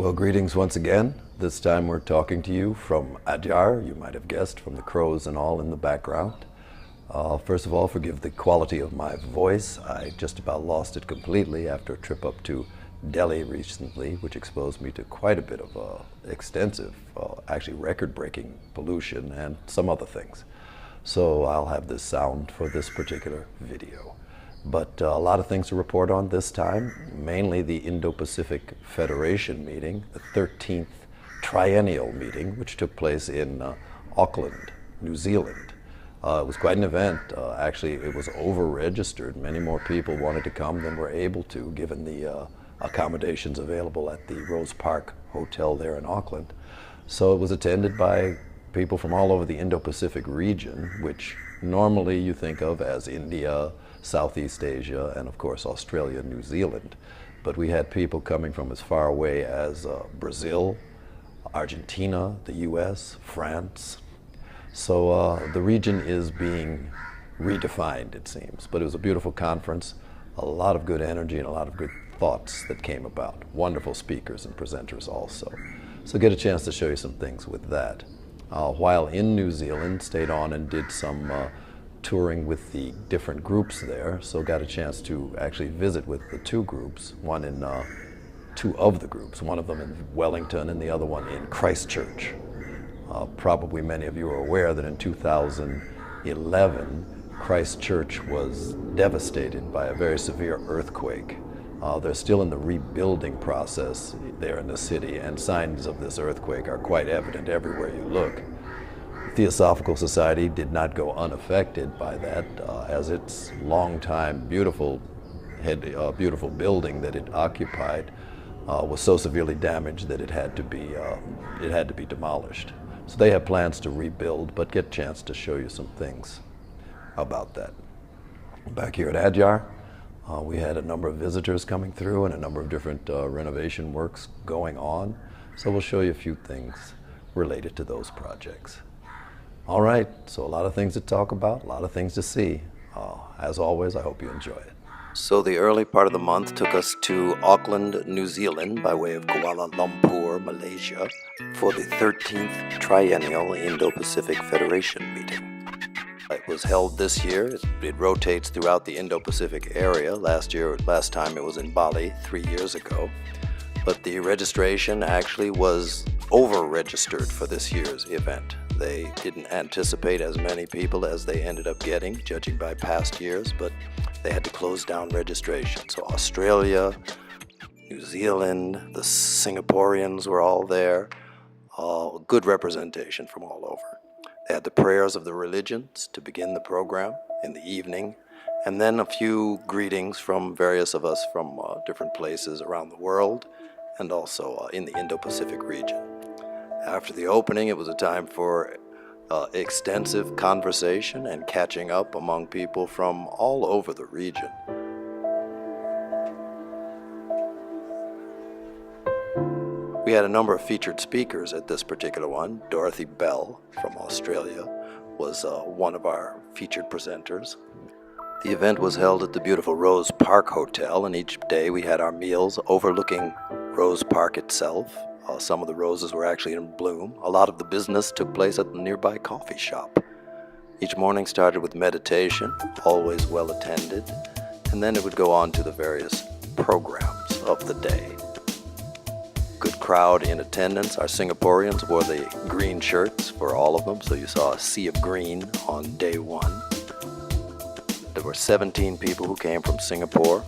Well, greetings once again. This time we're talking to you from Adyar. You might have guessed from the crows and all in the background. First of all, forgive the quality of my voice. I just about lost it completely after a trip up to Delhi recently, which exposed me to quite a bit of extensive, actually record-breaking pollution and some other things. So I'll have this sound for this particular video. But a lot of things to report on this time, mainly the Indo-Pacific Federation meeting, the 13th triennial meeting, which took place in Auckland, New Zealand. It was quite an event. Actually, it was over-registered. Many more people wanted to come than were able to, given the accommodations available at the Rose Park Hotel there in Auckland. So it was attended by people from all over the Indo-Pacific region, which normally you think of as India, Southeast Asia, and of course Australia and New Zealand. But we had people coming from as far away as Brazil, Argentina, the US, France. So the region is being redefined, it seems. But it was a beautiful conference, a lot of good energy and a lot of good thoughts that came about. Wonderful speakers and presenters also. So get a chance to show you some things with that. While in New Zealand, stayed on and did some touring with the different groups there, so got a chance to actually visit with the two groups, two of the groups, one of them in Wellington and the other one in Christchurch. Probably many of you are aware that in 2011, Christchurch was devastated by a very severe earthquake. They're still in the rebuilding process there in the city, and signs of this earthquake are quite evident everywhere you look. The Teosophical Society did not go unaffected by that, as its long-time beautiful building that it occupied was so severely damaged that it had to be demolished. So they have plans to rebuild, but get a chance to show you some things about that. Back here at Adyar, we had a number of visitors coming through and a number of different renovation works going on. So we'll show you a few things related to those projects. All right, so a lot of things to talk about, a lot of things to see. As always, I hope you enjoy it. So the early part of the month took us to Auckland, New Zealand, by way of Kuala Lumpur, Malaysia, for the 13th Triennial Indo-Pacific Federation meeting. It was held this year. It rotates throughout the Indo-Pacific area. Last time it was in Bali 3 years ago. But the registration actually was over-registered for this year's event. They didn't anticipate as many people as they ended up getting, judging by past years, but they had to close down registration. So Australia, New Zealand, the Singaporeans were all there. Good representation from all over. They had the prayers of the religions to begin the program in the evening, and then a few greetings from various of us from different places around the world, and also in the Indo-Pacific region. After the opening, it was a time for extensive conversation and catching up among people from all over the region. We had a number of featured speakers at this particular one. Dorothy Bell from Australia was one of our featured presenters. The event was held at the beautiful Rose Park Hotel, and each day we had our meals overlooking Rose Park itself. Some of the roses were actually in bloom. A lot of the business took place at the nearby coffee shop. Each morning started with meditation, always well attended, and then it would go on to the various programs of the day. Good crowd in attendance. Our Singaporeans wore the green shirts for all of them, so you saw a sea of green on day one. There were 17 people who came from Singapore,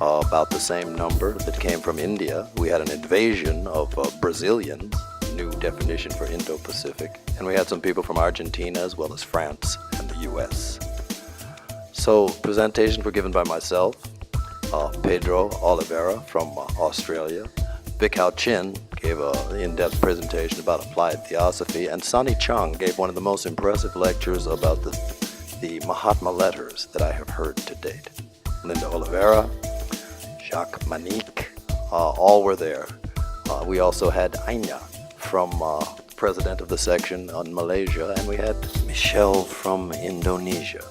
about the same number that came from India. We had an invasion of Brazilians, new definition for Indo-Pacific, and we had some people from Argentina as well as France and the US. So presentations were given by myself, Pedro Oliveira from Australia. Vic Hao Chin gave an in-depth presentation about applied theosophy, and Sonny Chung gave one of the most impressive lectures about the Mahatma letters that I have heard to date. Linda Oliveira, Jacques Manique, all were there. We also had Anya from president of the section on Malaysia, and we had Michelle from Indonesia.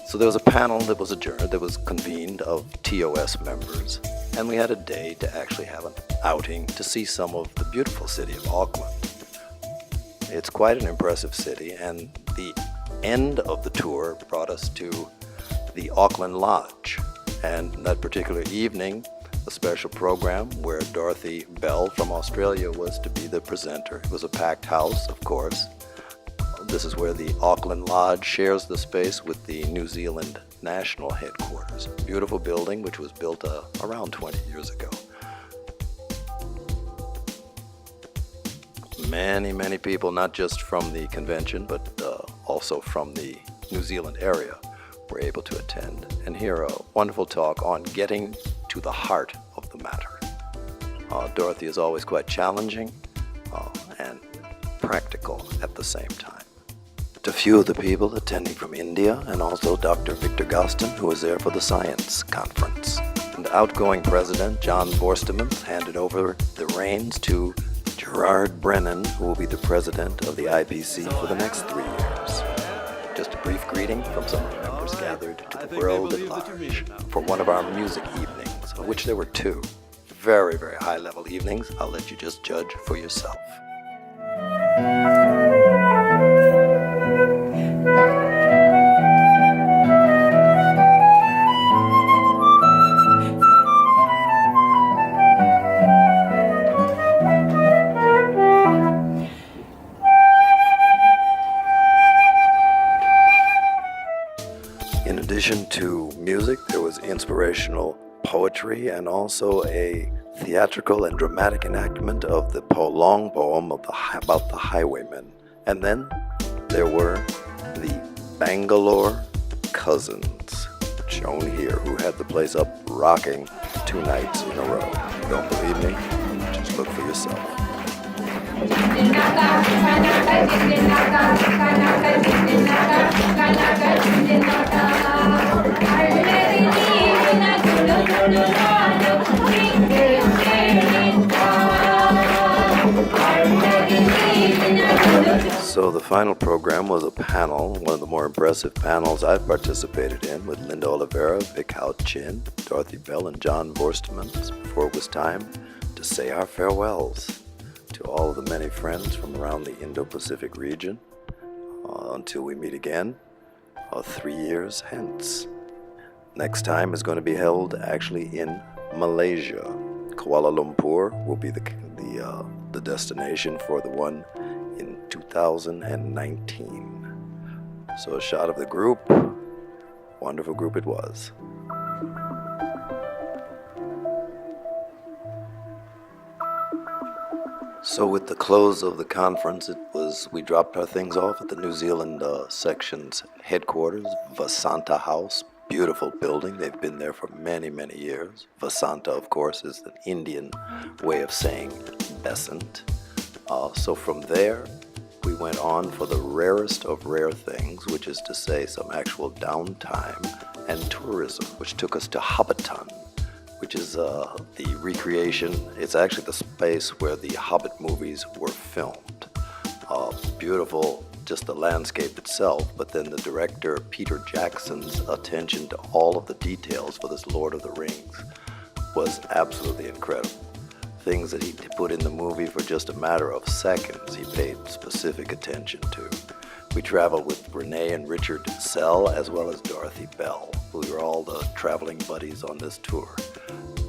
So there was a panel that was adjourned, that was convened of TOS members, and we had a day to actually have an outing to see some of the beautiful city of Auckland. It's quite an impressive city, and the end of the tour brought us to the Auckland Lodge. And that particular evening, a special program where Dorothy Bell from Australia was to be the presenter. It was a packed house, of course. This is where the Auckland Lodge shares the space with the New Zealand National Headquarters. A beautiful building which was built around 20 years ago. Many people, not just from the convention, but also from the New Zealand area, were able to attend and hear a wonderful talk on getting to the heart of the matter. Dorothy is always quite challenging and practical at the same time. A few of the people attending from India, and also Dr. Victor Gostin, who was there for the science conference. And outgoing President John Borstemans handed over the reins to Gerard Brennan, who will be the president of the IPC for the next 3 years. Just a brief greeting from some of the members gathered to the world at large for one of our music evenings, of which there were 2. Very high-level evenings. I'll let you just judge for yourself. In addition to music, there was inspirational poetry and also a theatrical and dramatic enactment of the long poem about the highwaymen. And then there were the Bangalore Cousins, shown here, who had the place up rocking 2 nights in a row. Don't believe me? Just look for yourself. So the final program was a panel, one of the more impressive panels I've participated in, with Linda Oliveira, Vic Hao Chin, Dorothy Bell, and John Borstemans, before it was time to say our farewells to all of the many friends from around the Indo-Pacific region, until we meet again 3 years hence. Next time is going to be held actually in Malaysia. Kuala Lumpur will be the destination for the one in 2019. So a shot of the group. Wonderful group it was. So with the close of the conference, we dropped our things off at the New Zealand section's headquarters, Vasanta House. Beautiful building. They've been there for many years. Vasanta, of course, is an Indian way of saying besant. So from there, we went on for the rarest of rare things, which is to say some actual downtime and tourism, which took us to Hobbiton, which is the recreation. It's actually the space where the Hobbit movies were filmed. Beautiful, just the landscape itself, but then the director Peter Jackson's attention to all of the details for this Lord of the Rings was absolutely incredible. Things that he put in the movie for just a matter of seconds, he paid specific attention to. We traveled with Renee and Richard Sell, as well as Dorothy Bell, who were all the traveling buddies on this tour.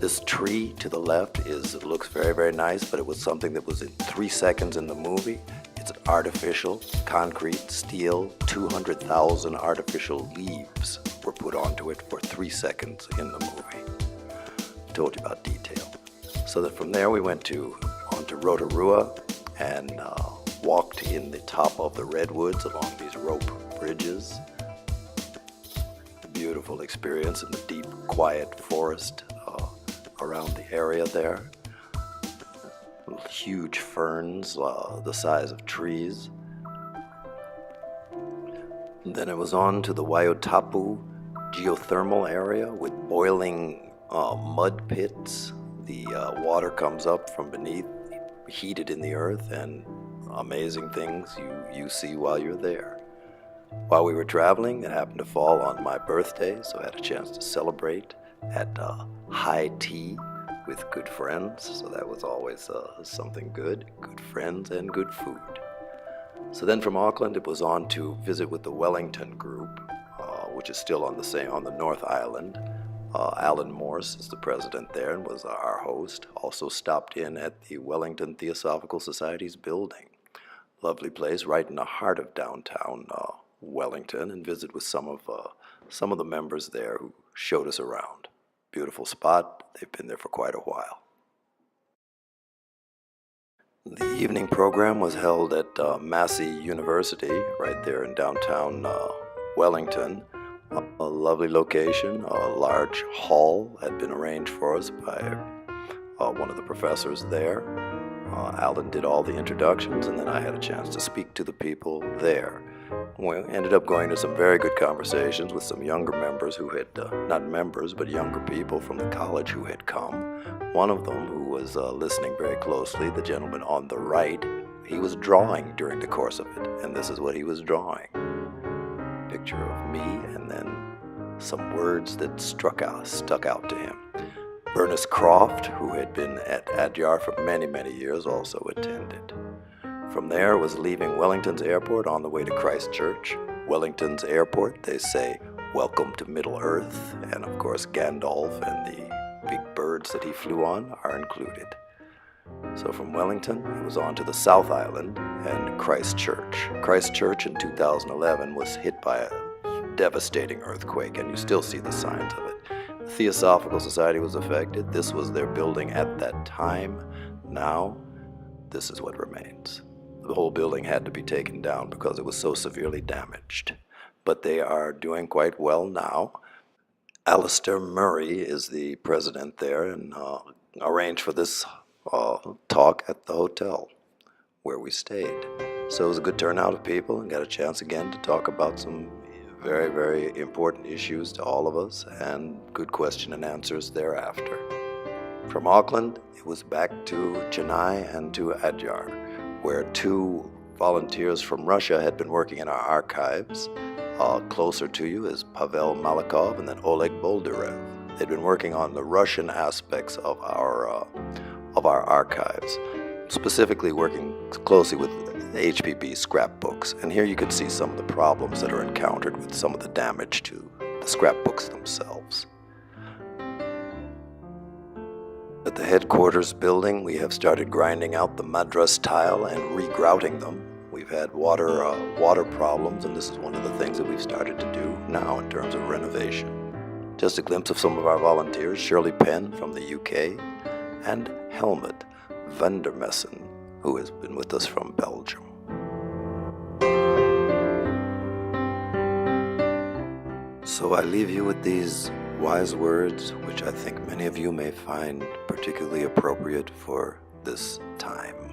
This tree to the left looks very nice, but it was something that was in 3 seconds in the movie. It's artificial, concrete, steel, 200,000 artificial leaves were put onto it for 3 seconds in the movie. Told you about detail. So that from there we went onto Rotorua and walked in the top of the redwoods along these rope bridges. Beautiful experience in the deep, quiet forest around the area there. Huge ferns, the size of trees. And then it was on to the Waiotou geothermal area with boiling mud pits. The water comes up from beneath, heated in the earth, and amazing things you see while you're there. While we were traveling, it happened to fall on my birthday, so I had a chance to celebrate at high tea with good friends, so that was always something good. Good friends and good food. So then from Auckland, it was on to visit with the Wellington group, which is still on the North Island. Alan Morse is the president there and was our host. Also stopped in at the Wellington Theosophical Society's building. Lovely place right in the heart of downtown Wellington, and visit with some of the members there who showed us around. Beautiful spot. They've been there for quite a while. The evening program was held at Massey University, right there in downtown Wellington. A lovely location. A large hall had been arranged for us by one of the professors there. Alan did all the introductions, and then I had a chance to speak to the people there. We ended up going to some very good conversations with some younger members who had, not members, but younger people from the college who had come. One of them, who was listening very closely, the gentleman on the right, he was drawing during the course of it, and this is what he was drawing. Picture of me, and then some words that stuck out to him. Ernest Croft, who had been at Adyar for many, many years, also attended. From there was leaving Wellington's airport on the way to Christchurch. Wellington's airport, they say, welcome to Middle Earth, and of course Gandalf and the big birds that he flew on are included. So from Wellington, it was on to the South Island and Christchurch. Christchurch in 2011 was hit by a devastating earthquake, and you still see the signs of it. The Theosophical Society was affected. This was their building at that time. Now, this is what remains. The whole building had to be taken down because it was so severely damaged. But they are doing quite well now. Alistair Murray is the president there, and arranged for this talk at the hotel where we stayed. So it was a good turnout of people, and got a chance again to talk about some very, very important issues to all of us, and good question and answers thereafter. From Auckland, it was back to Chennai and to Adyar, where two volunteers from Russia had been working in our archives. Closer to you is Pavel Malikov and then Oleg Boldyrev. They'd been working on the Russian aspects of our archives, specifically working closely with HPB scrapbooks. And here you can see some of the problems that are encountered with some of the damage to the scrapbooks themselves. At the headquarters building, we have started grinding out the madras tile and regrouting them. We've had water problems, and this is one of the things that we've started to do now in terms of renovation. Just a glimpse of some of our volunteers: Shirley Penn from the UK, and Helmut Vandermessen, who has been with us from Belgium. So I leave you with these wise words, which I think many of you may find particularly appropriate for this time.